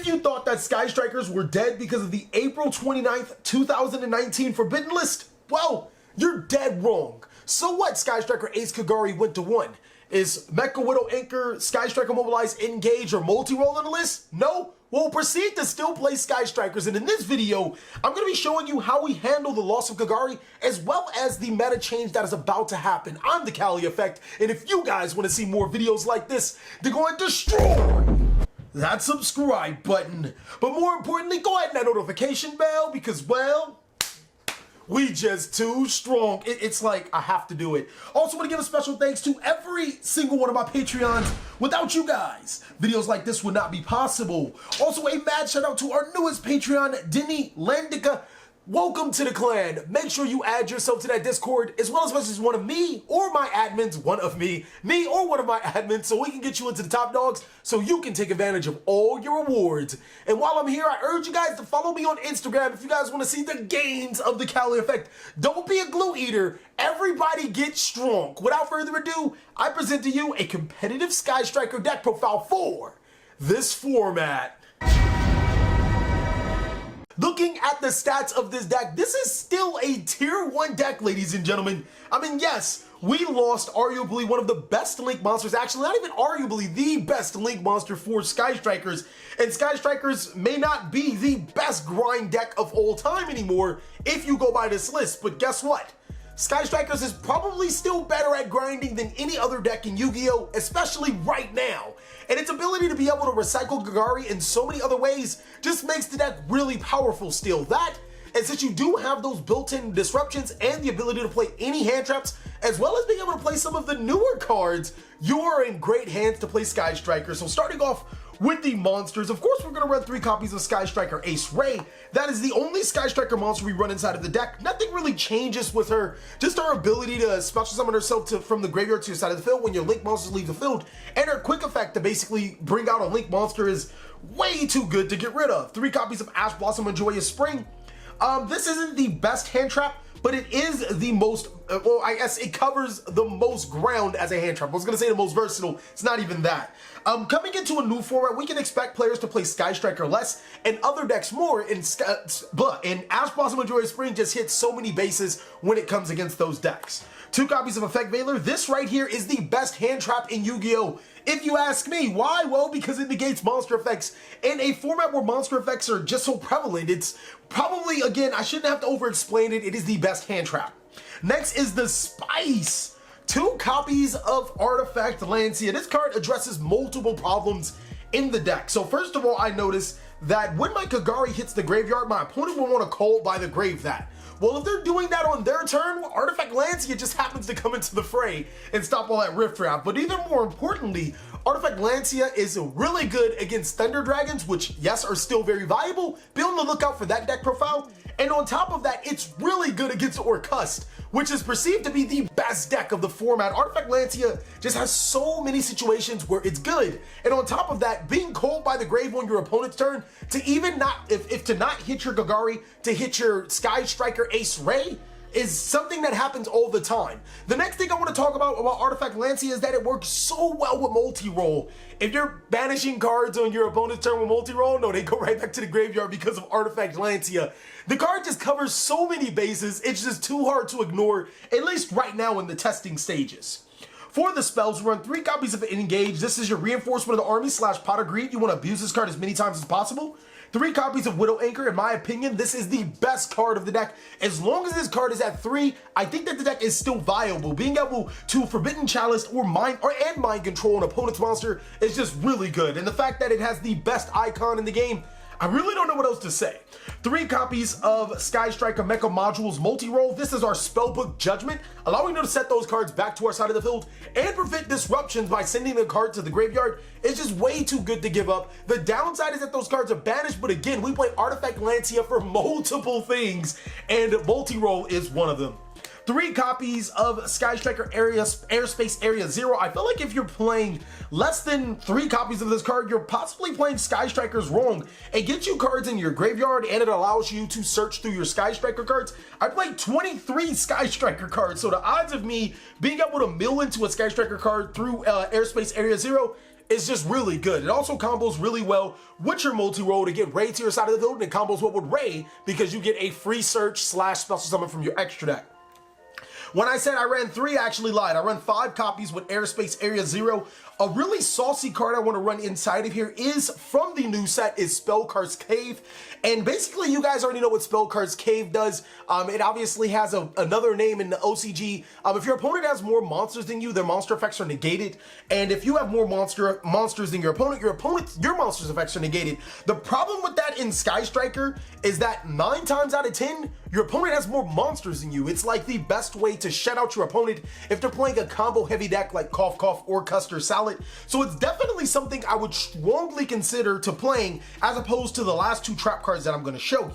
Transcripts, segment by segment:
If you thought that Sky Strikers were dead because of the April 29th, 2019 Forbidden List, well, you're dead wrong. So what? Sky Striker Ace Kagari went to 1. Is Mecha Widow Anchor, Sky Striker Mobilize, Engage, or Multi-Roll on the list? No? We'll proceed to still play Sky Strikers, and in this video, I'm going to be showing you how we handle the loss of Kagari, as well as the meta change that is about to happen on TheCaliEffect. And if you guys want to see more videos like this, then go and destroy that subscribe button. But more importantly, go ahead and that notification bell, because, well, we just too strong. It's like, I have to do it. Also want to give a special thanks to every single one of my Patreons. Without you guys, videos like this would not be possible. Also, a mad shout out to our newest Patreon, Denny Landica. Welcome to the clan. Make sure you add yourself to that Discord, as well as message one of me or my admins, one of me or one of my admins, so we can get you into the top dogs, so you can take advantage of all your rewards. And while I'm here, I urge you guys to follow me on Instagram if you guys want to see the gains of the TheCaliEffect. Don't be a glue eater. Everybody get strong. Without further ado, I present to you a competitive Sky Striker deck profile for this format. Looking at the stats of this deck, this is still a tier 1 deck, ladies and gentlemen. I mean, yes, we lost arguably one of the best Link monsters, actually not even arguably the best Link monster for Sky Strikers. And Sky Strikers may not be the best grind deck of all time anymore if you go by this list, but guess what? Sky Strikers is probably still better at grinding than any other deck in Yu-Gi-Oh!, especially right now. And its ability to be able to recycle Kagari in so many other ways just makes the deck really powerful still. That, and since you do have those built-in disruptions and the ability to play any hand traps, as well as being able to play some of the newer cards, you are in great hands to play Sky Striker. So starting off with the monsters, of course, we're going to run 3 copies of Sky Striker Ace Ray. That is the only Sky Striker monster we run inside of the deck. Nothing really changes with her, just her ability to special summon herself from the graveyard to your side of the field when your Link monsters leave the field, and her quick effect to basically bring out a Link monster is way too good to get rid of. 3 copies of Ash Blossom and Joyous Spring. This isn't the best hand trap, but it is the most, well, I guess it covers the most ground as a hand trap. I was going to say the most versatile. It's not even that. Coming into a new format, we can expect players to play Sky Striker less and other decks more, and Ash Blossom and Joyous Spring just hits so many bases when it comes against those decks. 2 copies of Effect Veiler. This right here is the best hand trap in Yu-Gi-Oh! If you ask me. Why? Well, because it negates monster effects. In a format where monster effects are just so prevalent, it's probably, again, I shouldn't have to over-explain it, it is the best hand trap. Next is the Spice. 2 copies of Artifact Lancia. This card addresses multiple problems in the deck. So first of all, I noticed that when my Kagari hits the graveyard, my opponent will want to call by the grave that. Well, if they're doing that on their turn, well, Artifact Lancia just happens to come into the fray and stop all that riff trap. But even more importantly, Artifact Lancia is really good against Thunder Dragons, which, yes, are still very viable. Be on the lookout for that deck profile. And on top of that, it's really good against Orcust, which is perceived to be the best deck of the format. Artifact Lancia just has so many situations where it's good. And on top of that, being called by the grave on your opponent's turn to even not, if to not hit your Kagari, to hit your Sky Striker Ace Ray, is something that happens all the time. The next thing I want to talk about Artifact Lancia is that it works so well with multi-roll. If you're banishing cards on your opponent's turn with multi-roll, no, they go right back to the graveyard because of Artifact Lancia. The card just covers so many bases, it's just too hard to ignore, at least right now in the testing stages. For the spells, run 3 copies of Engage. This is your reinforcement of the army / Pot of Greed. You want to abuse this card as many times as possible. 3 copies of Widow Anchor. In my opinion, this is the best card of the deck. As long as this card is at 3, I think that the deck is still viable. Being able to Forbidden Chalice or Mind Control an opponent's monster is just really good. And the fact that it has the best icon in the game, I really don't know what else to say. 3 copies of Sky Striker Mecha Modules Multi-Roll. This is our Spellbook Judgment, allowing you to set those cards back to our side of the field and prevent disruptions by sending the card to the graveyard. It's just way too good to give up. The downside is that those cards are banished, but again, we play Artifact Lancia for multiple things, and Multi-Roll is one of them. 3 copies of Sky Striker Airspace Area 0. I feel like if you're playing less than 3 copies of this card, you're possibly playing Sky Strikers wrong. It gets you cards in your graveyard and it allows you to search through your Sky Striker cards. I played 23 Sky Striker cards, so the odds of me being able to mill into a Sky Striker card through Airspace Area 0 is just really good. It also combos really well with your multi-role to get Ray to your side of the field, and it combos well with Ray because you get a free search / special summon from your extra deck. When I said I ran 3, I actually lied. I run 5 copies with Airspace Area 0. A really saucy card I want to run inside of here is from the new set is Spellcar's Cave. And basically, you guys already know what Spellcar's Cave does. It obviously has another name in the OCG. If your opponent has more monsters than you, their monster effects are negated. And if you have more monsters than your monster's effects are negated. The problem with that in Sky Striker is that 9 times out of 10, your opponent has more monsters than you. It's like the best way to shut out your opponent if they're playing a combo heavy deck like Cough Cough or Custer Salad. So it's definitely something I would strongly consider to playing as opposed to the last 2 trap cards that I'm going to show you.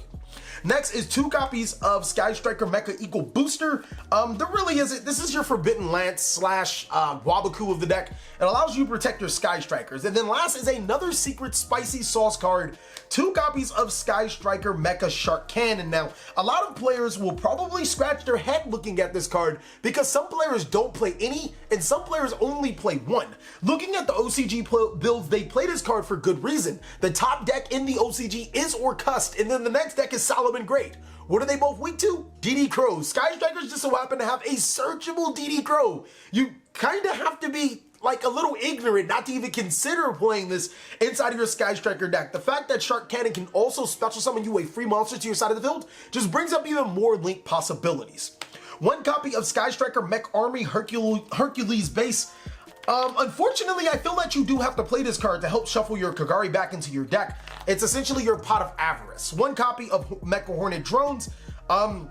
Next is 2 copies of Sky Striker Mecha Eagle Booster. There really isn't. This is your Forbidden Lance / Wabaku of the deck. It allows you to protect your Sky Strikers. And then last is another secret spicy sauce card. 2 copies of Sky Striker Mecha Shark Cannon. Now, a lot of players will probably scratch their head looking at this card because some players don't play any and some players only play 1. Looking at the OCG builds, they play this card for good reason. The top deck in the OCG is Orcust, and then the next deck is Solomon Great. What are they both weak to? DD Crow. Sky Strikers just so happen to have a searchable DD Crow. You kind of have to be like a little ignorant not to even consider playing this inside of your Sky Striker deck. The fact that Shark Cannon can also special summon you a free monster to your side of the field just brings up even more link possibilities. 1 copy of Sky Striker Mech Army Hercules Base. Unfortunately, I feel that you do have to play this card to help shuffle your Kagari back into your deck. It's essentially your Pot of Avarice. 1 copy of Mecha Hornet Drones.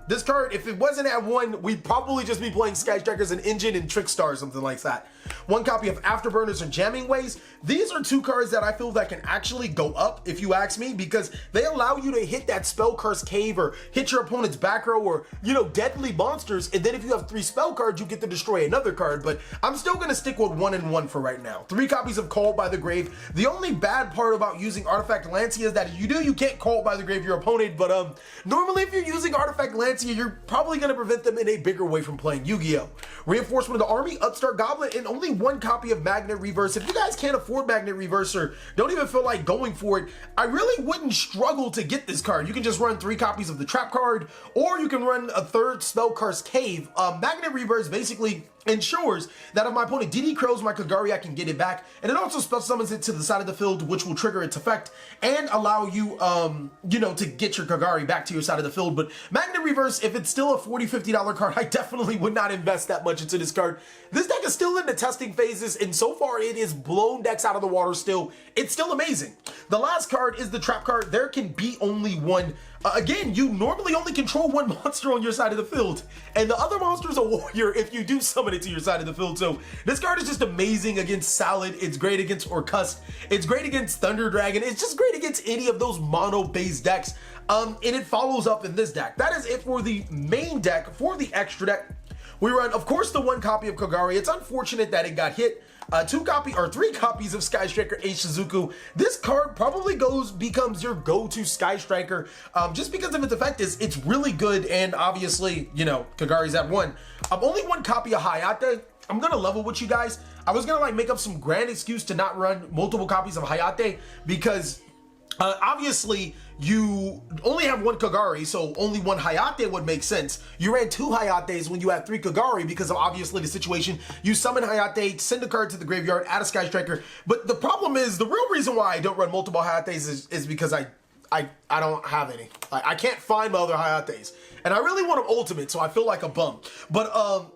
This card, if it wasn't at 1, we'd probably just be playing Sky Strikers and Engine and Trickstar or something like that. 1 copy of Afterburners and Jamming Ways. These are 2 cards that I feel that can actually go up, if you ask me, because they allow you to hit that Spellcar's Cave or hit your opponent's back row or, you know, deadly monsters. And then if you have 3 spell cards, you get to destroy another card. But I'm still going to stick with 1 and 1 for right now. 3 copies of Called by the Grave. The only bad part about using Artifact Lancia is that if you can't Call by the Grave your opponent. But normally if you're using Artifact Lancia, you're probably going to prevent them in a bigger way from playing Yu-Gi-Oh! Reinforcement of the Army, Upstart Goblin, and only 1 copy of Magnet Reverse. If you guys can't afford Magnet Reverse or don't even feel like going for it, I really wouldn't struggle to get this card. You can just run 3 copies of the Trap card, or you can run a 3rd Spellcar's Cave. Magnet Reverse basically ensures that if my opponent DD Crows my Kagari, I can get it back, and it also special summons it to the side of the field, which will trigger its effect and allow you, you know, to get your Kagari back to your side of the field. But Magnet Reverse, if it's still a $40–50 card, I definitely would not invest that much into this card. This deck is still in the testing phases, and so far it is blown decks out of the water still. It's still amazing. The last card is the Trap card. There can be only 1. Again, you normally only control 1 monster on your side of the field, and the other monster is a warrior if you do summon it to your side of the field. So this card is just amazing against Salad. It's great against Orcust. It's great against Thunder Dragon. It's just great against any of those mono-based decks. And it follows up in this deck. That is it for the main deck. For the extra deck, we run, of course, the 1 copy of Kagari. It's unfortunate that it got hit. 3 copies of Sky Striker Ace Shizuku. This card probably becomes your go-to Sky Striker just because of its effect. It's really good, and obviously, you know, Kagari's at 1. Only 1 copy of Hayate. I'm gonna level with you guys. I was gonna like make up some grand excuse to not run multiple copies of Hayate because obviously you only have 1 Kagari, so only 1 Hayate would make sense. You ran 2 Hayates when you had 3 Kagari because of obviously the situation. You summon Hayate, send a card to the graveyard, add a Sky Striker. But the problem is, the real reason why I don't run multiple Hayates is because I don't have any. I can't find my other Hayates. And I really want them ultimate, so I feel like a bum. But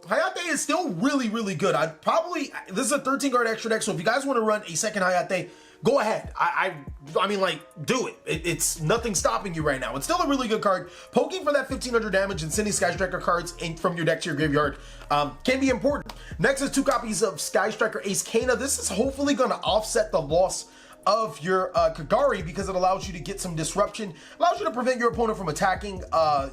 Hayate is still really, really good. This is a 13 card extra deck, so if you guys want to run a second Hayate, go ahead. I mean, like, do it. It's nothing stopping you right now. It's still a really good card. Poking for that 1500 damage and sending Sky Striker cards from your deck to your graveyard can be important. Next is 2 copies of Sky Striker Ace Kagari. This is hopefully going to offset the loss of your Kagari because it allows you to get some disruption, allows you to prevent your opponent from attacking,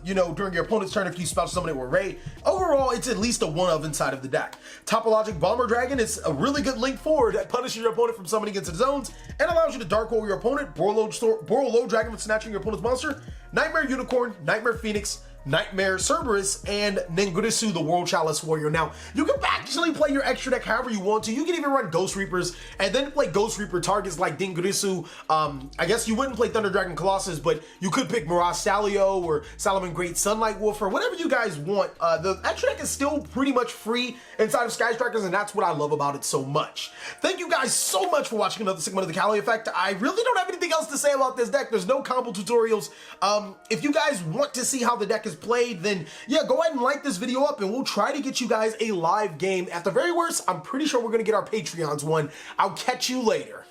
you know, during your opponent's turn if you special summon it with Ray. Overall, it's at least a 1 of inside of the deck. Topologic Bomber Dragon is a really good link forward that punishes your opponent from summoning into the zones and allows you to Dark Hole your opponent, Borlow Dragon from snatching your opponent's monster, Nightmare Unicorn, Nightmare Phoenix, Nightmare Cerberus, and Ningurisu, the World Chalice Warrior. Now, you can actually play your extra deck however you want to. You can even run Ghost Reapers and then play Ghost Reaper targets like Ningurisu. I guess you wouldn't play Thunder Dragon Colossus, but you could pick Mirage Salio or Salaman Great Sunlight Wolf or whatever you guys want. The extra deck is still pretty much free inside of Sky Strikers, and that's what I love about it so much. Thank you guys so much for watching another segment of the TheCaliEffect. I really don't have anything else to say about this deck. There's no combo tutorials. If you guys want to see how the deck is played, then yeah, go ahead and like this video up and we'll try to get you guys a live game. At the very worst, I'm pretty sure we're gonna get our Patreons one. I'll catch you later.